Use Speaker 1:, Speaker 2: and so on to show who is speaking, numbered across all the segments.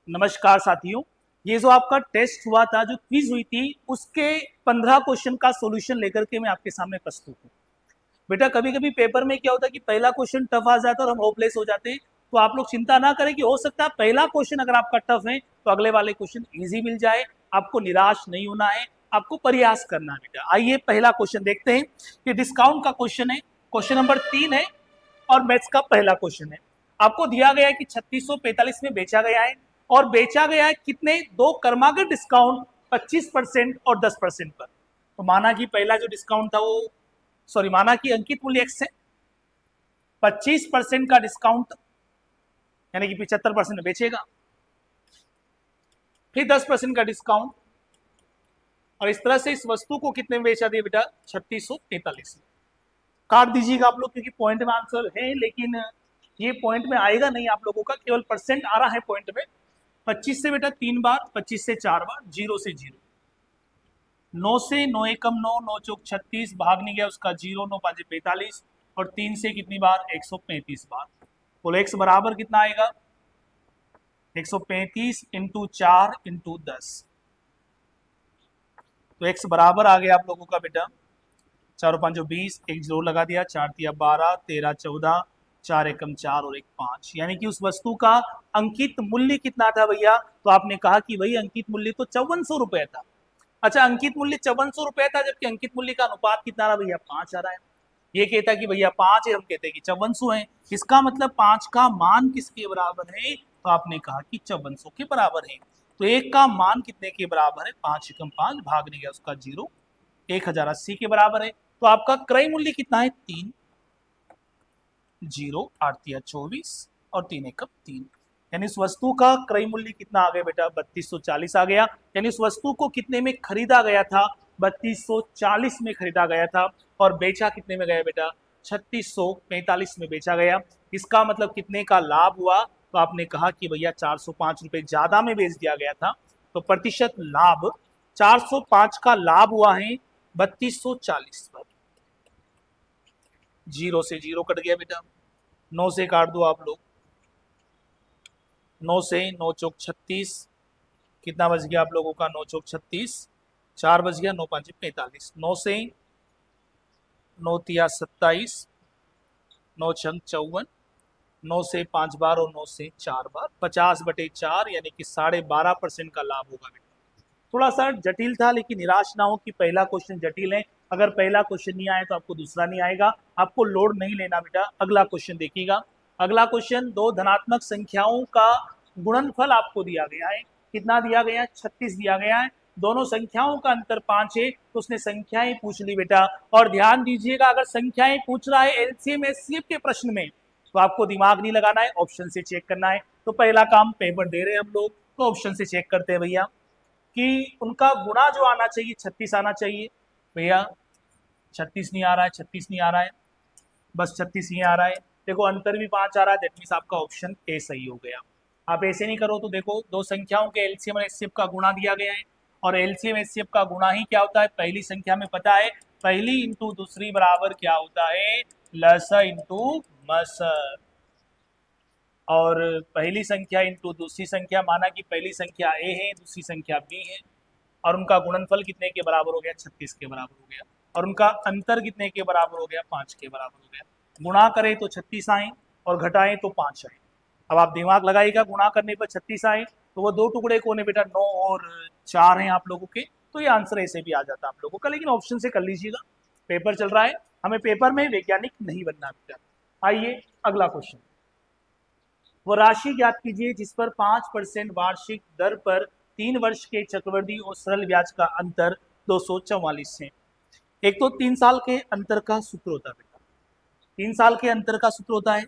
Speaker 1: नमस्कार साथियों। ये जो आपका टेस्ट हुआ था, जो क्विज हुई थी, उसके 15 क्वेश्चन का सॉल्यूशन लेकर के मैं आपके सामने प्रस्तुत हूँ। बेटा कभी कभी पेपर में क्या होता है कि पहला क्वेश्चन टफ आ जाता है और हम होपलेस हो जाते हैं। तो आप लोग चिंता ना करें कि हो सकता है पहला क्वेश्चन अगर आपका टफ है तो अगले वाले क्वेश्चन इजी मिल जाए। आपको निराश नहीं होना है, आपको प्रयास करना है। बेटा आइए पहला क्वेश्चन देखते हैं। ये डिस्काउंट का क्वेश्चन है, क्वेश्चन नंबर 3 है और मैथ्स का पहला क्वेश्चन है। आपको दिया गया है कि 3645 में बेचा गया है और बेचा गया है कितने, दो कर्मागत डिस्काउंट 25% और 10% पर। तो माना कि पहला जो डिस्काउंट था वो, सॉरी, माना कि अंकित मूल्य एक्स है, 25% का डिस्काउंट यानी कि 75% में बेचेगा, फिर 10% का डिस्काउंट, और इस तरह से इस वस्तु को कितने में बेचा दिया बेटा, 3643 में। काट दीजिएगा आप लोग क्योंकि पॉइंट में आंसर है, लेकिन ये पॉइंट में आएगा नहीं आप लोगों का, केवल परसेंट आ रहा है पॉइंट में। 25 से बेटा 3 बार, 25 से 4 बार, 0 से 0, 9 से 9 एकम 9, 9 चौक 36, भाग नहीं गया उसका 0, 9 पाँच 45, और 3 से कितनी बार, 135 बार। बोलो एक्स बराबर कितना आएगा, 135 इंटू 4 इंटू 10। तो एक्स बराबर आ गया आप लोगों का बेटा, 4 और 5 20, एक जोर लगा दिया, 4 तिया 12, 13 14, 4 एकम 4 और 1 5, यानी कि उस वस्तु का अंकित मूल्य कितना था भैया। तो आपने कहा कि भाई अंकित मूल्य तो 5400 रुपए था। अच्छा, अंकित मूल्य 5400 रुपए था, जबकि अंकित मूल्य का अनुपात कितना रहा भैया, 5 आ रहा है। ये कहता है कि भैया 5 है, हम कहते हैं कि 5400 है। इसका मतलब 5 का मान किसके बराबर है, तो आपने कहा कि 5400 के बराबर है। तो एक का मान कितने के बराबर है, 5 एकम 5, भाग नहीं गया उसका 0, 1080 के बराबर है। तो आपका क्रय मूल्य कितना है, 3, 0 8 तिया 24 और 3 एकम 3, यानी इस वस्तु का क्रय मूल्य कितना आ गया बेटा, 3240 आ गया। यानी इस वस्तु को कितने में खरीदा गया था, 3240 में खरीदा गया था, और बेचा कितने में गया बेटा, 3645 में बेचा गया। इसका मतलब कितने का लाभ हुआ, तो आपने कहा कि भैया 405 रुपए ज्यादा में बेच दिया गया था। तो प्रतिशत लाभ 405 का लाभ हुआ है 3240 पर। 0 से 0 कट गया बेटा, 9 से काट दो आप लोग, 9 से 9 चौक 36, कितना बच गया आप लोगों का, 9 चौक 36, 4 बच गया, 9 पाँच 45, 9 से 9 तिया 27, 9 छंग 54, 9 से 5 बार और 9 से 4 बार, 50/4, यानी कि 12.5% का लाभ होगा बेटा। थोड़ा सा जटिल था, लेकिन निराश ना हो कि पहला क्वेश्चन जटिल है। अगर पहला क्वेश्चन नहीं आया तो आपको दूसरा नहीं आएगा, आपको लोड नहीं लेना बेटा। अगला क्वेश्चन देखिएगा। अगला क्वेश्चन, दो धनात्मक संख्याओं का गुणनफल आपको दिया गया है। कितना दिया गया है, 36 दिया गया है। दोनों संख्याओं का अंतर 5 है, तो उसने संख्याएं पूछ ली बेटा। और ध्यान दीजिएगा, अगर संख्याएं पूछ रहा है एलसीएम एचसीएफ के प्रश्न में, तो आपको दिमाग नहीं लगाना है, ऑप्शन से चेक करना है। तो पहला काम, पेपर दे रहे हैं हम लोग तो ऑप्शन से चेक करते हैं भैया कि उनका गुणा जो आना चाहिए 36 आना चाहिए। भैया 36 नहीं आ रहा है, 36 नहीं आ रहा है, बस 36 ही आ रहा है। देखो अंतर भी 5 आ रहा है, दैट मीन्स आपका ऑप्शन ए सही हो गया। आप ऐसे नहीं करो तो देखो, दो संख्याओं के एलसीएम और एचसीएफ का गुणा दिया गया है, और एलसीएम एचसीएफ का गुणा ही क्या होता है, पहली संख्या में पता है, पहली इंटू दूसरी बराबर क्या होता है, लसा इंटू मस। और पहली संख्या इंटू दूसरी संख्या, माना कि पहली संख्या ए है, दूसरी संख्या बी है, और उनका गुणनफल कितने के बराबर हो गया, 36 के बराबर हो गया, और उनका अंतर कितने के बराबर हो गया, 5 के बराबर हो गया। गुणा करें तो 36 आए और घटाएं तो 5 आए। अब आप दिमाग लगाइएगा, गुणा करने पर 36 आए तो वो दो टुकड़े कौन है बेटा, 9 और 4 हैं आप लोगों के, तो ये आंसर ऐसे भी आ जाता आप लोगों का। लेकिन ऑप्शन से कर लीजिएगा, पेपर चल रहा है, हमें पेपर में वैज्ञानिक नहीं बनना बेटा। आइए अगला क्वेश्चन, वो राशि ज्ञात कीजिए जिस पर 5% वार्षिक दर पर 3 वर्ष के चक्रवृद्धि और सरल ब्याज का अंतर 244 है। एक तो 3 साल के अंतर का सूत्र होता है बेटा, 3 साल के अंतर का सूत्र होता है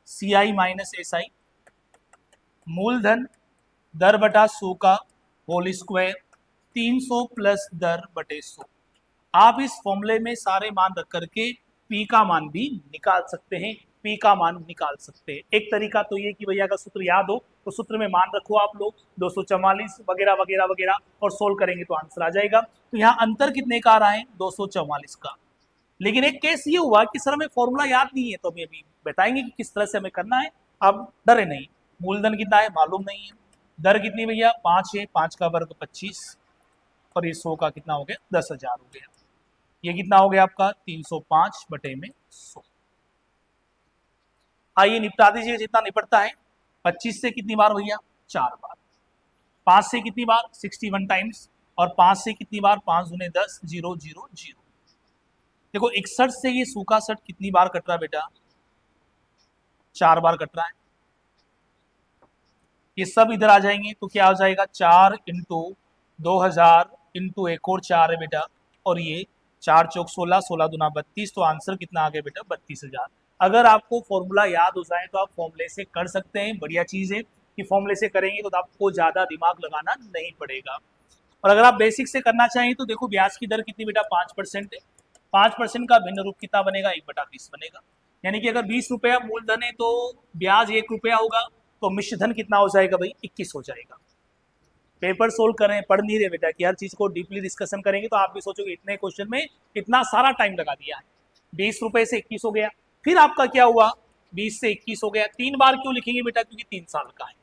Speaker 1: CI माइनस SI, मूलधन दर बटा 100 का होल स्क्वायर, 300 प्लस दर बटे 100। आप इस फॉर्मूले में सारे मान रख करके पी का मान भी निकाल सकते हैं, पी का मान निकाल सकते हैं। एक तरीका तो ये कि भैया अगर सूत्र याद हो तो सूत्र में मान रखो आप लोग 244 वगैरह वगैरह वगैरह, और सोल्व करेंगे तो आंसर आ जाएगा। तो यहाँ अंतर कितने का आ रहा है, 244 का। लेकिन एक केस ये हुआ कि सर हमें फॉर्मूला याद नहीं है, तो हमें अभी बताएंगे कि किस तरह से हमें करना है। अब डरे नहीं, मूलधन कितना है मालूम नहीं है, दर कितनी भैया 5 है, 5 का वर्ग 25 और ये 100 का कितना हो गया 10,000 हो गया। ये कितना हो गया आपका 305 बटे में 100। आइए निपटा दीजिए जितना निपटता है। 25 से कितनी बार भैया 4 बार, 5 से कितनी बार 61 टाइम्स और 5 से कितनी बार 5 दूने 10 0 0 0। देखो 61 से ये सूखा सट कितनी बार कट रहा है बेटा 4 बार कट रहा है। ये सब इधर आ जाएंगे तो क्या हो जाएगा 4 इंटू 2000 इंटू एक और 4 है बेटा और ये 4 चौक 16 16 दूना 32 तो आंसर कितना आ गया बेटा 32,000। अगर आपको फॉर्मूला याद हो जाए तो आप फॉर्मूले से कर सकते हैं, बढ़िया चीज़ है कि फॉर्मूले से करेंगे तो आपको ज़्यादा दिमाग लगाना नहीं पड़ेगा। और अगर आप बेसिक से करना चाहें तो देखो ब्याज की दर कितनी बेटा 5% है। 5% का भिन्न रूप कितना बनेगा 1/20 बनेगा। यानी कि अगर 20 रुपया मूलधन है तो ब्याज 1 रुपया होगा तो मिश्र धन कितना हो जाएगा भाई 21 हो जाएगा। पेपर सोल्व करें, पढ़ नहीं रहे बेटा कि हर चीज को डीपली डिस्कशन करेंगे तो आप भी सोचोगे इतने क्वेश्चन में इतना सारा टाइम लगा दिया है। 20 रुपए से 21 हो गया, फिर आपका क्या हुआ 20 से 21 हो गया। 3 बार क्यों लिखेंगे बेटा क्योंकि 3 साल का है।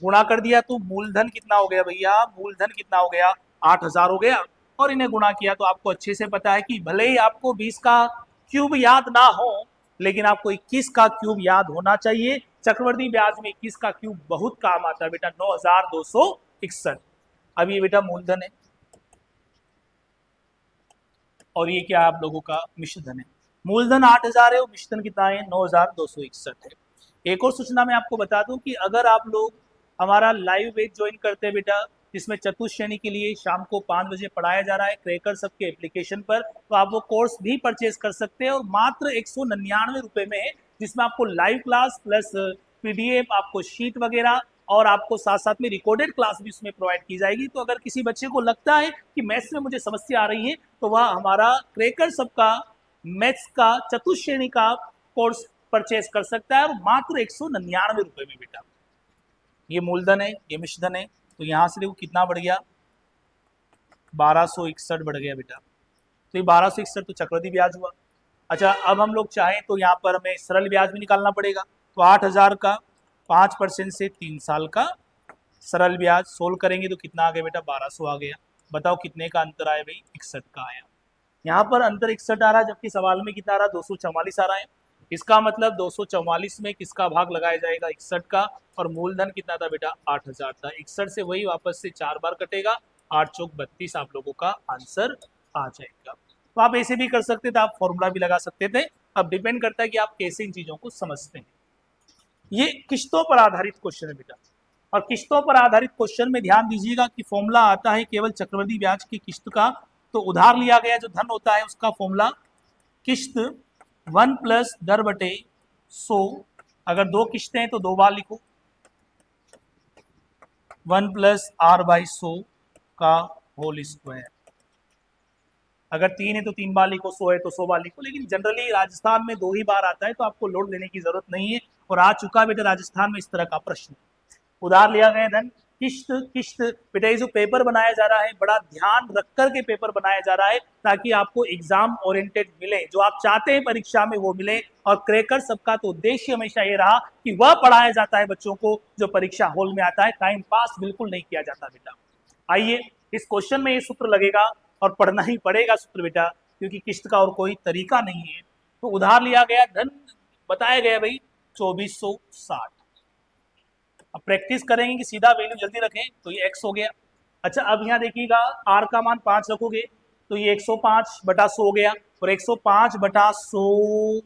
Speaker 1: गुणा कर दिया तो मूलधन कितना हो गया भैया, मूलधन कितना हो गया 8,000 हो गया और इन्हें गुणा किया तो आपको अच्छे से पता है कि भले ही आपको 20 का क्यूब याद ना हो लेकिन आपको 21 का क्यूब याद होना चाहिए। चक्रवर्ती ब्याज में 21 का क्यूब बहुत काम आता है बेटा 9,261। अब ये बेटा मूलधन है और ये क्या आप लोगों का मिश्र धन है। मूलधन 8,000 है और मिश्र धन कितना है 9,261 है। एक और सूचना मैं आपको बता दूं कि अगर आप लोग हमारा लाइव बैच ज्वाइन करते हैं बेटा जिसमें चतुर्थ श्रेणी के लिए शाम को 5 बजे पढ़ाया जा रहा है क्रैकर सबके एप्लीकेशन पर, तो आप वो कोर्स भी परचेज कर सकते हैं और मात्र 199 रुपए में है जिसमें आपको लाइव क्लास प्लस पीडीएफ, आपको शीट वगैरह और आपको साथ साथ में रिकॉर्डेड क्लास भी उसमें प्रोवाइड की जाएगी। तो अगर किसी बच्चे को लगता है कि मैथ्स में मुझे समस्या आ रही है तो वह हमारा क्रैकर सबका मैथ्स का चतुर्थ श्रेणी का कोर्स परचेज कर सकता है और मात्र 199 रुपए में बेटा। ये मूलधन है, ये मिश्रधन है, तो यहां से देखो कितना बढ़ गया 1261 बढ़ गया बेटा। तो ये 1261 तो चक्रवृद्धि ब्याज हुआ। अच्छा अब हम लोग चाहें तो यहाँ पर हमें सरल ब्याज भी निकालना पड़ेगा तो 8,000 का 5% से 3 साल का सरल ब्याज सोल्व करेंगे तो कितना आ गया बेटा 1200 आ गया। बताओ कितने का अंतर आया भाई 61 का आया। यहाँ पर अंतर 61 आ रहा है जबकि सवाल में कितना आ रहा है 244 आ रहा है। इसका मतलब 244 में किसका भाग लगाया जाएगा 61 का और मूलधन कितना था बेटा 8,000 था। 61 से वही वापस से 4 बार कटेगा 8 चौक 32 आप लोगों का आंसर आ जाएगा। तो आप ऐसे भी कर सकते थे, आप फॉर्मूला भी लगा सकते थे। अब डिपेंड करता है कि आप कैसे इन चीजों को समझते हैं। ये किस्तों पर आधारित क्वेश्चन है बेटा और किस्तों पर आधारित क्वेश्चन में ध्यान दीजिएगा कि फॉर्मूला आता है केवल चक्रवृद्धि ब्याज की किस्त का। तो उधार लिया गया जो धन होता है उसका फॉर्मूला किस्त 1 प्लस दर बटे 100। अगर 2 किस्तें हैं तो 2 बार लिखो 1 प्लस r बाई 100 का होल स्क्वायर। अगर 3 है तो 3 बार लिखो, 100 है तो 100 बार लिखो। लेकिन जनरली राजस्थान में 2 ही बार आता है तो आपको लोड लेने की जरूरत नहीं है और आ चुका बेटा राजस्थान में इस तरह का प्रश्न। उधार लिया गया धन किस्त किस्त बेटा ये जो पेपर बनाया जा रहा है बड़ा ध्यान रख कर के पेपर बनाया जा रहा है ताकि आपको एग्जाम ओरिएंटेड मिले, जो आप चाहते हैं परीक्षा में वो मिले। और क्रैकर सबका तो उद्देश्य हमेशा ये रहा कि वह पढ़ाया जाता है बच्चों को जो परीक्षा हॉल में आता है, टाइम पास बिल्कुल नहीं किया जाता बेटा। आइए इस क्वेश्चन में ये सूत्र लगेगा और पढ़ना ही पड़ेगा सूत्र बेटा क्योंकि किस्त का और कोई तरीका नहीं है। तो उधार लिया गया धन बताया गया भाई 2460। अब प्रैक्टिस करेंगे कि सीधा वैल्यू जल्दी रखें तो ये x हो गया। अच्छा अब यहाँ देखिएगा r का मान 5 रखोगे तो ये 105 बटा 100 हो गया और 105 बटा 100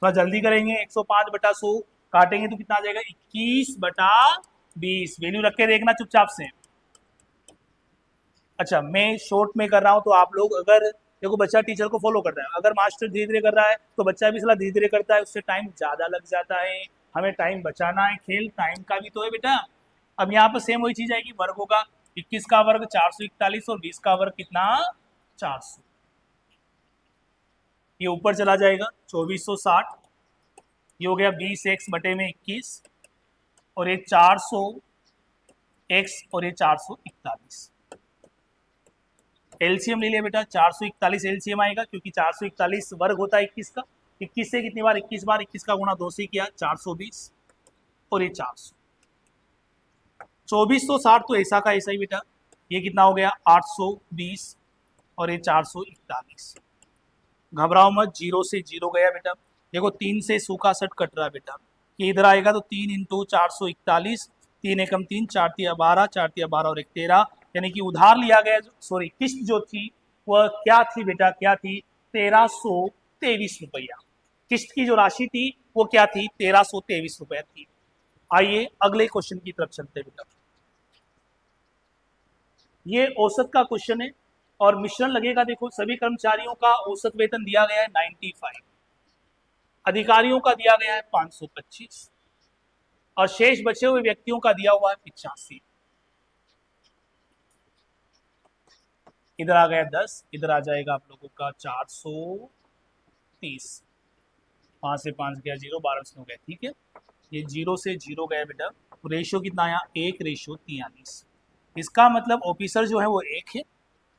Speaker 1: थोड़ा जल्दी करेंगे 105 बटा 100 काटेंगे तो कितना आ जाएगा 21 बटा 20। वैल्यू रख के देखना चुपचाप से। अच्छा मैं शॉर्ट में कर रहा हूँ तो आप लोग अगर देखो बच्चा टीचर को फॉलो करता है, अगर मास्टर धीरे धीरे कर रहा है तो बच्चा भी सला धीरे धीरे करता है, उससे टाइम ज़्यादा लग जाता है। हमें टाइम बचाना है, खेल टाइम का भी तो है बेटा। अब यहाँ पर सेम वही चीज़ आएगी, वर्ग होगा 21 का वर्ग 441 और 20 का वर्ग कितना 400। ये ऊपर चला जाएगा 2460, ये हो गया 20x बटे में 21 और ये 400x और ये 441। एलसीएम ले लिया बेटा 441 एलसीएम आएगा क्योंकि 441 वर्ग होता है 21 का। 21 से कितनी बार 21 का गुणा 2 से किया 420 और ये 400। 2460 तो ऐसा का ऐसा ही बेटा, ये कितना हो गया 820 और ये 441। घबराओ मत, जीरो से जीरो गया बेटा। देखो 3 से सूखा सट कट रहा बेटा, ये इधर आएगा तो 3 इंटू 441, 3 एकम 3, 4 तिया 12, 4 तिया 12 और 1 13, यानी कि उधार लिया गया, सॉरी किस्त जो थी वह क्या थी बेटा, क्या थी 1323 रुपया। किस्त की जो राशि थी वो क्या थी 1323 रुपया थी। आइए अगले क्वेश्चन की तरफ चलते बेटा। ये औसत का क्वेश्चन है और मिश्रण लगेगा। देखो सभी कर्मचारियों का औसत वेतन दिया गया है 95, अधिकारियों का दिया गया है 525 और शेष बचे हुए व्यक्तियों का दिया हुआ है 85। इधर आ गया 10, इधर आ जाएगा आप लोगों का 430, 5 से 5 गया 0, 12 से हो गया, ठीक है। ये 0 से 0 गया बेटा, रेशियो कितना आया 1:43। इसका मतलब ऑफिसर जो है वो 1 है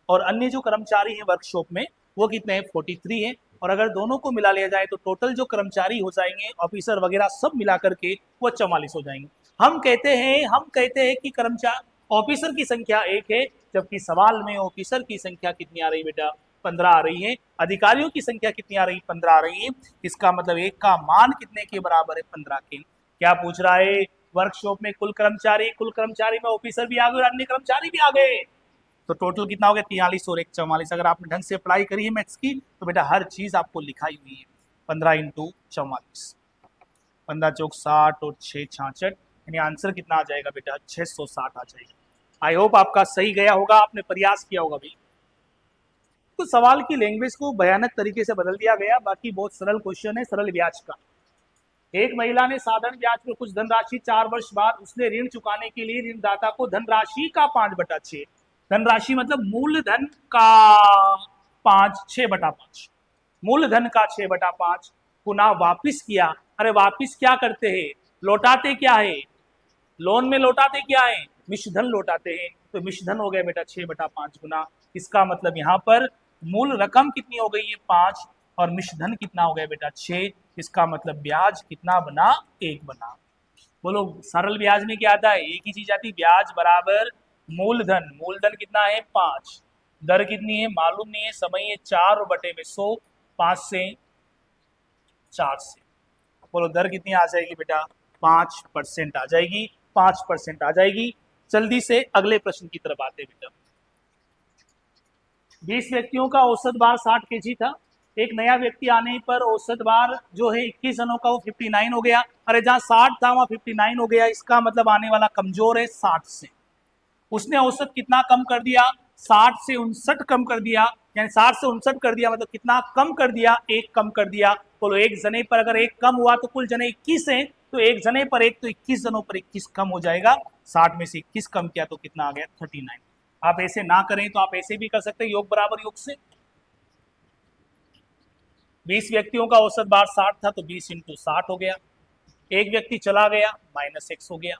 Speaker 1: और अन्य जो कर्मचारी है वर्कशॉप में वो कितने हैं 43 है। और अगर दोनों को मिला लिया जाए तो टोटल जो कर्मचारी हो जाएंगे ऑफिसर वगैरह सब मिला करके वो 44 हो जाएंगे। हम कहते हैं कि कर्मचारी ऑफिसर की संख्या 1 है, जबकि सवाल में ऑफिसर की संख्या कितनी आ रही बेटा 15 आ रही है, अधिकारियों की संख्या कितनी आ रही 15 आ रही है। इसका मतलब एक का मान कितने के बराबर है 15 के। क्या पूछ रहा है वर्कशॉप में कुल कर्मचारी में ऑफिसर भी आ गए और अन्य कर्मचारी भी आ गए, तो टोटल कितना हो गया 43 और 1 44। अगर आपने ढंग से अप्लाई करी है मैथ्स की तो बेटा हर चीज आपको लिखाई हुई है। 15 इंटू 44, 15 चौक 60 और 6 66, यानी आंसर कितना आ जाएगा बेटा 660 आ जाएगा। आई होप आपका सही गया होगा, आपने प्रयास किया होगा भाई। तो सवाल की लैंग्वेज को भयानक तरीके से बदल दिया गया, बाकी बहुत सरल क्वेश्चन है, सरल ब्याज का। एक महिला ने साधारण ब्याज पर कुछ धनराशि 4 वर्ष बाद उसने ऋण चुकाने के लिए ऋणदाता को धनराशि का 5/6, धनराशि मतलब मूलधन का 6/5, मूलधन का 6/5 पुनः वापिस किया। अरे वापिस क्या करते हैं, लौटाते क्या है, लोन में लौटाते क्या है मिश्रधन लौटाते हैं, तो मिश्रधन हो गया बेटा 6/5 गुना। इसका मतलब यहाँ पर मूल रकम कितनी हो गई है 5 और मिश्रधन कितना हो गया बेटा 6। इसका मतलब ब्याज कितना बना 1 बना। बोलो सरल ब्याज में क्या आता है, एक ही चीज आती है, ब्याज बराबर मूलधन, मूलधन कितना है 5, दर कितनी है मालूम नहीं है, समय है 4/100, 5 से 4 से, बोलो दर कितनी आ जाएगी बेटा 5% आ जाएगी, 5% आ जाएगी। जल्दी से अगले प्रश्न की तरफ आते बेटा। 20 व्यक्तियों का औसत भार 60 केजी था, एक नया व्यक्ति आने पर औसत भार जो है 21 जनों का वो 59 हो गया। अरे जहां 60 था वहां 59 हो गया, इसका मतलब आने वाला कमजोर है 60 से। उसने औसत कितना कम कर दिया 60 से 59 कम कर दिया, यानी 60 से 59 कर दिया मतलब कितना कम कर दिया 1 कम कर दिया। बोलो एक जने पर अगर 1 कम हुआ तो कुल जने 21 है, तो एक जने पर 1 तो 21 जनों पर 21 कम हो जाएगा, 60 में से 21 कम किया तो कितना आ गया 39। आप ऐसे ना करें तो आप ऐसे भी कर सकते हैं योग बराबर योग से। 20 व्यक्तियों का औसत भार 60 था तो 20 इंटू 60 हो गया, एक व्यक्ति चला गया -x हो गया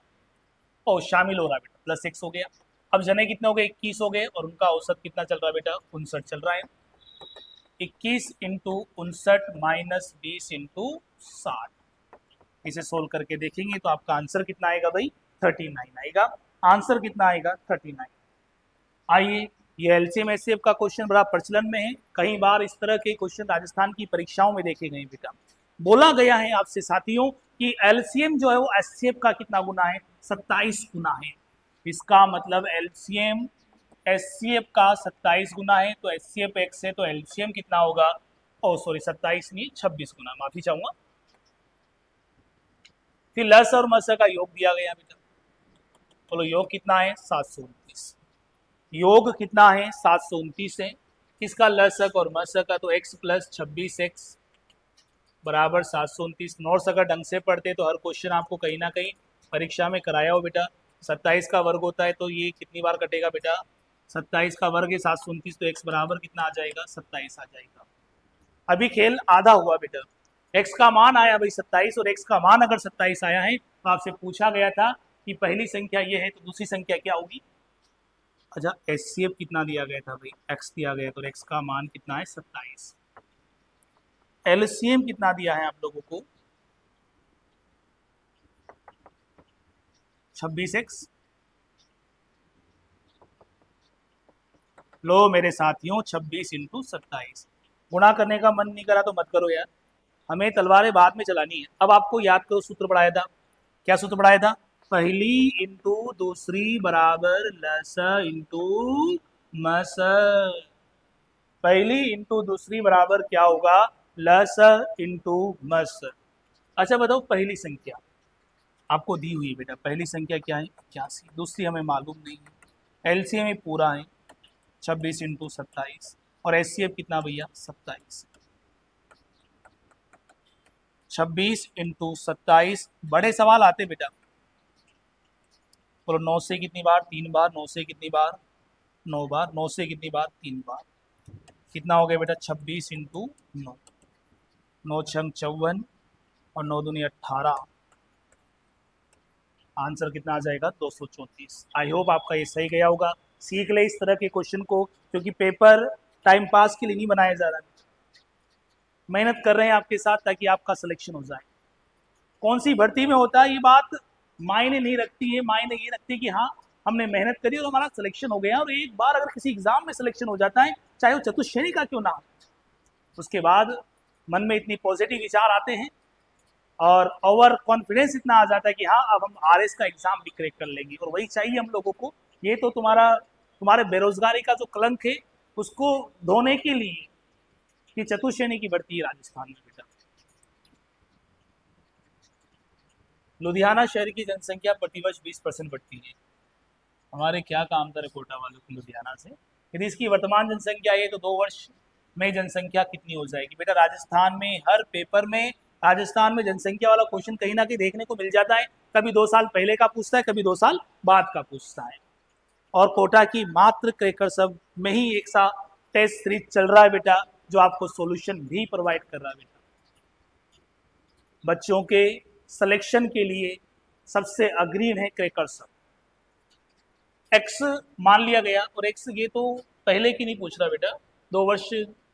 Speaker 1: और शामिल हो रहा है बेटा +x हो गया। अब जने कितने हो गए 21 हो गए और उनका औसत कितना चल रहा है बेटा 59 चल रहा है। 21 इंटू 59 -20 इंटू 60, इसे सोल्व करके देखेंगे तो आपका आंसर कितना आएगा भाई 39 आएगा। आंसर कितना आएगा 39। आइए ये एलसीएम एचसीएफ का क्वेश्चन बड़ा प्रचलन में है, कई बार इस तरह के क्वेश्चन राजस्थान की परीक्षाओं में देखे गए बेटा। बोला गया है आपसे साथियों कि एलसीएम जो है वो एचसीएफ का कितना गुना है 27 गुना है। इसका मतलब एलसीएम एचसीएफ का 27 गुना है, तो एचसीएफ एक्स है तो एलसीएम कितना होगा, ओ सॉरी 27 नहीं 26 गुना, माफी चाहूंगा। फिर लस और मस का योग दिया गया बेटा, बोलो योग कितना है 729, योग कितना है 729 है। किसका लसक और मसक का, तो x + 26x बराबर 729। नोट्स अगर ढंग से पढ़ते तो हर क्वेश्चन आपको कहीं ना कहीं परीक्षा में कराया हो बेटा। 27 का वर्ग होता है तो ये कितनी बार कटेगा बेटा 27 का वर्ग है 729, तो x बराबर कितना आ जाएगा 27 आ जाएगा। अभी खेल आधा हुआ बेटा, x का मान आया भाई 27 और x का मान अगर 27 आया है तो आपसे पूछा गया था कि पहली संख्या ये है तो दूसरी संख्या क्या होगी। अच्छा एचसीएफ कितना दिया गया था भाई x दिया गया, तो x का मान कितना है 27। एलसीएम कितना दिया है आप लोगों को 26x, लो मेरे साथियों 26 इंटू 27। गुणा करने का मन नहीं करा तो मत करो यार, हमें तलवारें बाद में चलानी है। अब आपको याद करो सूत्र पढ़ाया था, क्या सूत्र पढ़ाया था? पहली इंटू दूसरी बराबर लस इंटू मस। पहली इंटू दूसरी बराबर क्या होगा? लस इंटू मस। अच्छा बताओ, पहली संख्या आपको दी हुई है बेटा, पहली संख्या क्या है? 81। दूसरी हमें मालूम नहीं है, एलसीएम में पूरा है 26 इंटू 27, और एचसीएफ कितना भैया? 27। 26 इंटू 27। बड़े सवाल आते बेटा, बोलो 9 से कितनी बार? 3 बार। 9 से कितनी बार? 9 बार। 9 से कितनी बार? 3 बार। कितना हो गया बेटा? 26 इंटू 9। 9 छंग 54 और 9 दूनी 18। आंसर कितना आ जाएगा? 234। आई होप आपका ये सही गया होगा। सीख ले इस तरह के क्वेश्चन को, क्योंकि पेपर टाइम पास के लिए नहीं बनाया जा रहा है, मेहनत कर रहे हैं आपके साथ ताकि आपका सिलेक्शन हो जाए। कौन सी भर्ती में होता है ये बात मायने नहीं रखती है, मायने ये रखती है कि हाँ हमने मेहनत करी और हमारा सिलेक्शन हो गया। और एक बार अगर किसी एग्जाम में सिलेक्शन हो जाता है, चाहे वो चतुश्रेणी का क्यों ना हो, उसके बाद मन में इतनी पॉजिटिव विचार आते हैं और ओवर कॉन्फिडेंस इतना आ जाता है कि हाँ अब हम आरएस का एग्जाम भी क्रैक कर लेंगे। और वही चाहिए हम लोगों को। ये तो तुम्हारे बेरोजगारी का जो कलंक है उसको धोने के लिए कि चतुश्रेणी की भर्ती है राजस्थान में बेटा। लुधियाना शहर की जनसंख्या प्रतिवर्ष 20% बढ़ती है। हमारे क्या काम था कोटा वालों को लुधियाना से? यदि इसकी वर्तमान जनसंख्या है तो 2 वर्ष में जनसंख्या कितनी हो जाएगी? बेटा राजस्थान में हर पेपर में राजस्थान में जनसंख्या वाला क्वेश्चन कहीं ना कहीं देखने को मिल जाता है। कभी 2 साल पहले का पूछता है, कभी 2 साल बाद का पूछता है। और कोटा की मात्र क्रैकर सब में ही एक सा टेस्ट सीरीज चल रहा है बेटा, जो आपको सॉल्यूशन भी प्रोवाइड कर रहा है बेटा। बच्चों के सिलेक्शन के लिए सबसे अग्रीम है क्रैकर सब। एक्स मान लिया गया, और एक्स ये तो पहले की नहीं पूछ रहा बेटा, 2 वर्ष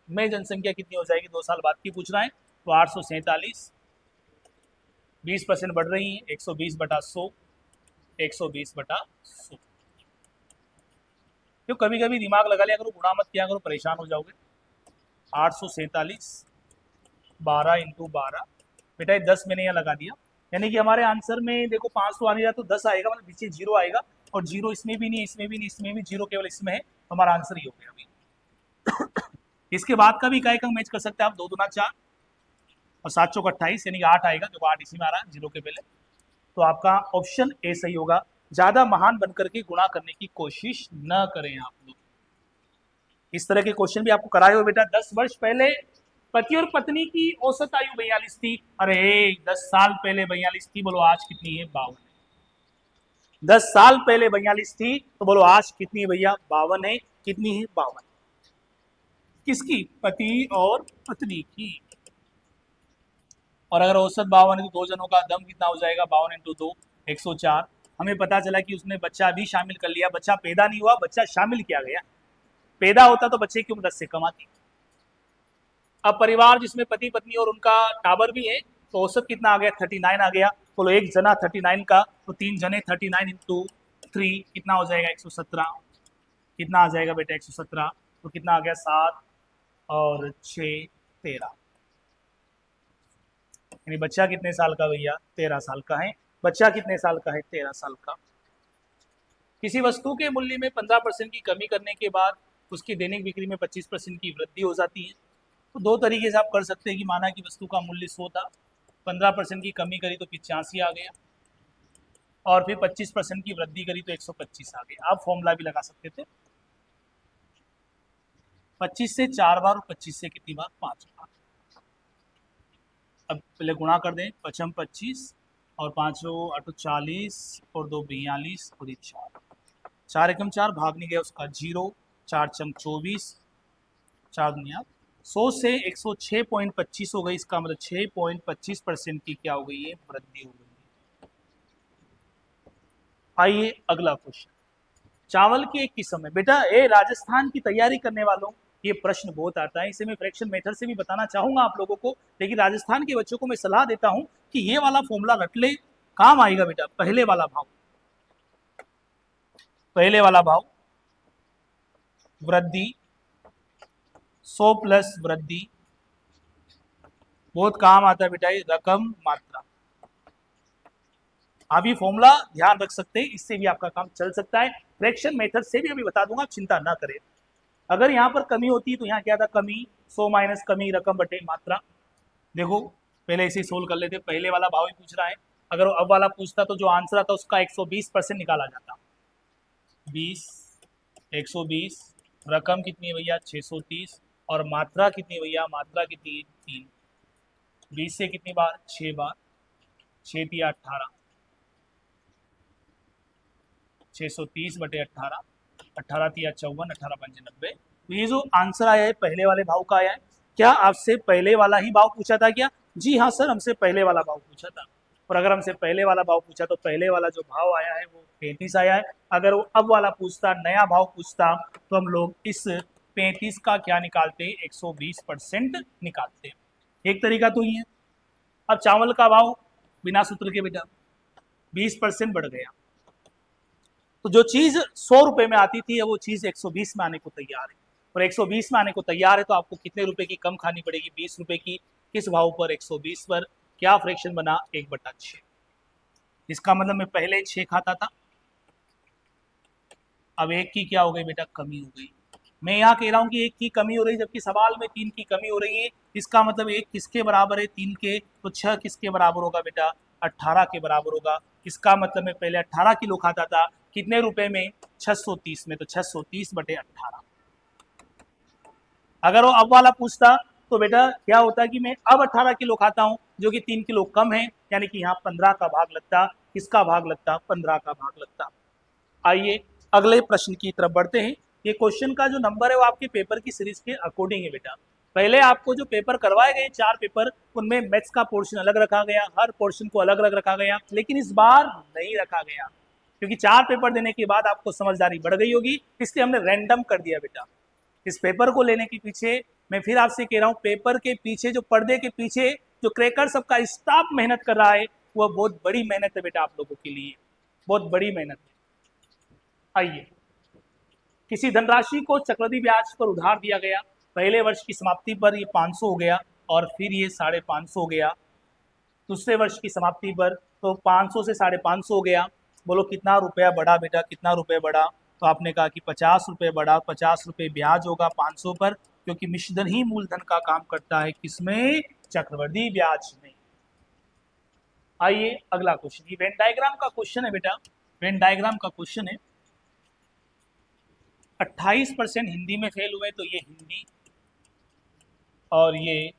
Speaker 1: में जनसंख्या कितनी हो जाएगी 2 साल बाद की पूछ रहा है। तो 847, 20% बढ़ रही है, 120/100, 120/100। तो कभी कभी दिमाग लगा लिया करो, गुणा मत किया करो, परेशान हो जाओगे। 847 12 इंटू 12 बेटा, 10 मैंने यहाँ लगा दिया, यानी कि हमारे आंसर में देखो 500 आने जा तो 10 आएगा, मतलब नीचे 0 आएगा। और 0 इसमें भी नहीं, इसमें भी नहीं, इसमें भी 0 केवल इसमें है, तो हमारा आंसर ये हो गया अभी। इसके बाद का भी इकाई का मैच कर सकते हैं आप, 2 दूना 4 और 7 चौक 28, यानी कि 8 आएगा, देखो 8 इसी में आ रहा है 0 के पहले। तो आपका ऑप्शन ए सही होगा। ज्यादा महान बनकर के गुणा करने की कोशिश न करें आप लोग। इस तरह के क्वेश्चन भी आपको कराए हो बेटा। 10 वर्ष पहले पति और पत्नी की औसत आयु 42 थी। अरे 10 साल पहले 42 थी, बोलो आज कितनी है? 52। 10 साल पहले 42 थी तो बोलो आज कितनी है भैया? 52 है। कितनी है? 52। किसकी? पति और पत्नी की। और अगर औसत 52 है तो 2 जनों का दम कितना हो जाएगा? 52 इंटू 2 104। हमें पता चला कि उसने बच्चा भी शामिल कर लिया, बच्चा पैदा नहीं हुआ, बच्चा शामिल किया गया। पैदा होता तो बच्चे की उम्र 10 से कम आती। अब परिवार जिसमें पति पत्नी और उनका टाबर भी है, तो औसत कितना आ गया? 39 आ गया। बोलो एक जना 39 का, तो 3 जने 39 इंटू 3 कितना हो जाएगा? 117। कितना आ जाएगा बेटा? 117। तो कितना आ गया? 7 और 6 13। यानी बच्चा कितने साल का भैया? 13 साल का है। बच्चा कितने साल का है? 13 साल का। किसी वस्तु के मूल्य में 15% की कमी करने के बाद उसकी दैनिक बिक्री में 25% की वृद्धि हो जाती है। तो 2 तरीके से आप कर सकते हैं कि माना कि वस्तु का मूल्य 100 था, 15% की कमी करी तो 85 आ गया, और फिर 25% की वृद्धि करी तो 125 आ गया। आप फॉर्मूला भी लगा सकते थे, 25 से 4 बार और 25 से कितनी बार? 5 बार। अब पहले गुणा कर दें, 55 25 और 5 8 40 और 2 42 और 4 एकम 4 भाग नहीं गया उसका 0, 4 चंग 24, 4 दुनिया 100 से 106.25 हो गई। इसका मतलब 6.25% की क्या हो गई है? वृद्धि हो गई है। आइए अगला क्वेश्चन। चावल की एक किस्म है बेटा, ये राजस्थान की तैयारी करने वालों ये प्रश्न बहुत आता है। इसे मैं फ्रैक्शन मेथड से भी बताना चाहूंगा आप लोगों को, लेकिन राजस्थान के बच्चों को मैं सलाह देता हूं कि ये वाला फॉर्मूला रट ले, काम आएगा बेटा। पहले वाला भाव, पहले वाला भाव वृद्धि, 100 प्लस वृद्धि, बहुत काम आता है बेटा ये रकम मात्रा। आप ये फॉर्मूला ध्यान रख सकते हैं, इससे भी आपका काम चल सकता है। फ्रैक्शन मेथड से भी अभी बता दूंगा, चिंता ना करें। अगर यहाँ पर कमी होती है तो यहाँ क्या था, कमी 100 माइनस कमी रकम बटे मात्रा। देखो पहले इसे सोल्व कर लेते, पहले वाला भाव ही पूछ रहा है, अगर वो अब वाला पूछता तो जो आंसर आता उसका 120% निकाला जाता। 20, 120, रकम कितनी है भैया 630, और मात्रा कितनी है भैया, मात्रा कितनी है 3। 20 से कितनी बार, 6 बार, 6 तिया 18, 630 बटे 18, 18 तिया 54, 18 पंजे 90। तो ये जो आंसर आया है पहले वाले भाव का आया है। क्या आपसे पहले वाला ही भाव पूछा था क्या? जी हाँ सर, हमसे पहले वाला भाव पूछा था। और अगर हमसे पहले वाला भाव पूछा तो पहले वाला जो भाव आया है वो 35 आया है। अगर वो अब वाला पूछता, नया भाव पूछता, तो हम लोग इस 35 का क्या निकालते, 120% निकालते। एक तरीका तो ये है। अब चावल का भाव बिना सूत्र के बेटा 20% बढ़ गया, तो जो चीज 100 रुपए में आती थी वो चीज 120 में आने को तैयार है, और 120 में आने को तैयार है तो आपको कितने रुपए की कम खानी पड़ेगी, 20 रुपए की। किस भाव पर, 120 पर। क्या फ्रैक्शन बना, 1/6। इसका मतलब मैं पहले 6 खाता था, अब 1 की क्या हो गई बेटा, कमी हो गई। मैं यहाँ कह रहा हूँ कि 1 की कमी हो रही है, जबकि सवाल में 3 की कमी हो रही है। इसका मतलब 1 किसके बराबर है, 3 के, तो 6 किसके बराबर होगा बेटा, 18 के बराबर होगा। इसका मतलब मैं पहले 18 किलो खाता था, कितने रुपए में, 630 में, तो 630 बटे 18। अगर वो अब वाला पूछता तो बेटा क्या होता कि मैं अब 18 किलो खाता हूँ, जो कि 3 किलो कम है, यानी कि यहाँ 15 का भाग लगता। किसका भाग लगता, 15 का भाग लगता। आइए अगले प्रश्न की तरफ बढ़ते हैं। ये क्वेश्चन का जो नंबर है वो आपके पेपर की सीरीज के अकॉर्डिंग है बेटा। पहले आपको जो पेपर करवाए गए 4 पेपर, उनमें मैथ्स का पोर्शन अलग रखा गया, हर पोर्शन को अलग अलग रखा गया, लेकिन इस बार नहीं रखा गया, क्योंकि 4 पेपर देने के बाद आपको समझदारी बढ़ गई होगी, इसलिए हमने रैंडम कर दिया बेटा। इस पेपर को लेने के पीछे मैं फिर आपसे कह रहा हूँ, पेपर के पीछे, जो पर्दे के पीछे जो क्रैकर सबका स्टाफ मेहनत कर रहा है, वह बहुत बड़ी मेहनत है बेटा, आप लोगों के लिए बहुत बड़ी मेहनत है। आइए, किसी धनराशि को चक्रवृद्धि ब्याज पर उधार दिया गया, पहले वर्ष की समाप्ति पर ये 500 हो गया, और फिर ये 550 हो गया। दूसरे वर्ष की समाप्ति पर तो 500 से 550 हो गया। बोलो कितना रुपया बढ़ा बेटा, कितना रुपये बढ़ा? तो आपने कहा कि 50 रुपये बढ़ा, 50 रुपये ब्याज होगा 500 पर, क्योंकि मिश्रधन ही मूलधन का काम करता है, किसमें, चक्रवृद्धि ब्याज में। आइए अगला क्वेश्चन, ये वेन डायग्राम का क्वेश्चन है बेटा, वेन डायग्राम का क्वेश्चन है। 28% हिंदी में फेल हुए, तो ये हिंदी और ये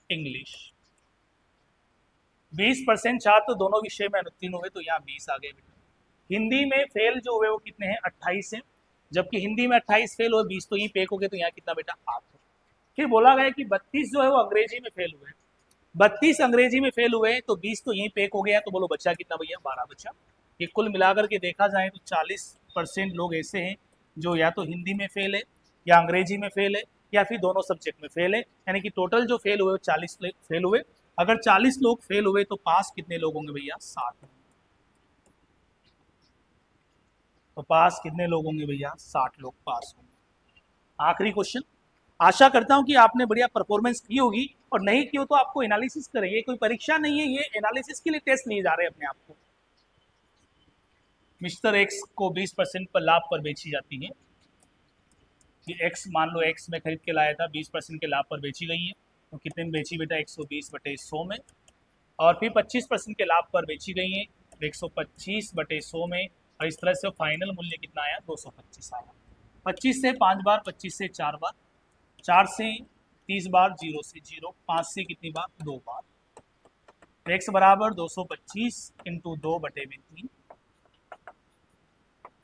Speaker 1: इंग्लिश। 20% छात्र दोनों विषय में अनुत्तीर्ण हुए, तो यहाँ 20 आ गए बेटा। हिंदी में फेल जो हुए वो कितने हैं, 28 हैं, जबकि हिंदी में 28 फेल हुए, 20 तो यहीं पे एक हो गए, तो यहाँ कितना बेटा, 8। फिर बोला गया कि 32 जो है वो अंग्रेजी में फेल हुए, 32 अंग्रेजी में फेल हुए, तो 20 तो यहीं पे एक हो गया, तो बोलो बच्चा कितना भैया, 12 बच्चा। ये कुल मिलाकर के देखा जाए तो 40% लोग ऐसे हैं जो या तो हिंदी में फेल है, या अंग्रेजी में फेल है, या फिर दोनों सब्जेक्ट में फेल है, यानी कि टोटल जो फेल हुए 40 फेल हुए। अगर 40 लोग फेल हुए तो पास कितने लोग होंगे भैया, 60। तो पास कितने लोग होंगे भैया, 60 लोग पास होंगे। आखिरी क्वेश्चन, आशा करता हूं कि आपने बढ़िया परफॉर्मेंस की होगी, और नहीं की हो तो आपको एनालिसिस करें, ये कोई परीक्षा नहीं है, ये एनालिसिस के लिए टेस्ट लिए जा रहे हैं अपने आप को। मिस्टर एक्स को 20% पर लाभ पर बेची जाती है, कि एक्स मान लो एक्स में खरीद के लाया था, 20% के लाभ पर बेची गई है, तो कितने में बेची बेटा, 120 बटे 100 में। और फिर 25% के लाभ पर बेची गई है, 125 बटे 100 में, और इस तरह से फाइनल मूल्य कितना आया, 225 आया। 25 से 5 बार, 25 से 4 बार, 4 से 30 बार, 0 से 0, 5 से कितनी बार, 2 बार। एक्स बराबर 225 इंटू 2 बटे में 3,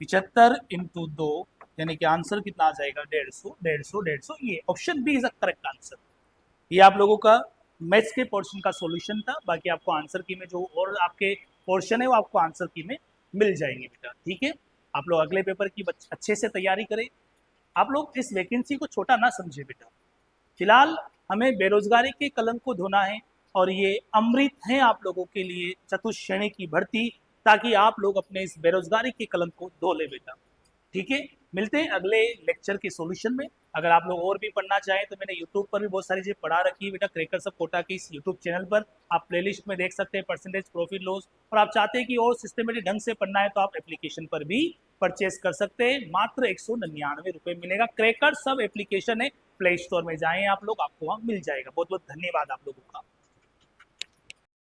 Speaker 1: 75 इंटू 2, यानी कि आंसर कितना आ जाएगा, 150, 150, 150। ये option B is a correct answer. ये आप लोगों का मैथ्स के पोर्शन का सॉल्यूशन था, बाकी आपको आंसर की में जो और आपके पोर्शन है वो आपको आंसर की में मिल जाएंगे बेटा, ठीक है। आप लोग अगले पेपर की अच्छे से तैयारी करें। आप लोग इस वैकेंसी को छोटा ना समझे बेटा, फिलहाल हमें बेरोजगारी के कलंक को धोना है, और ये अमृत है आप लोगों के लिए चतुश्रेणी की भर्ती, ताकि आप लोग अपने इस बेरोजगारी के कलंक को धो ले बेटा, ठीक है। मिलते हैं अगले लेक्चर के सॉल्यूशन में। अगर आप लोग और भी पढ़ना चाहें तो मैंने यूट्यूब पर भी बहुत सारी चीज़ें पढ़ा रखी है बेटा, क्रैकर्स ऑफ कोटा के इस यूट्यूब चैनल पर आप प्लेलिस्ट में देख सकते हैं परसेंटेज प्रॉफिट लॉस। और आप चाहते हैं कि और सिस्टमेटिक ढंग से पढ़ना है तो आप एप्लीकेशन पर भी परचेज कर सकते हैं, मात्र 199 रुपये मिलेगा। क्रैकर्स सब एप्लीकेशन है, प्ले स्टोर में जाएं आप लोग, आपको वहाँ मिल जाएगा। बहुत बहुत धन्यवाद आप लोगों का।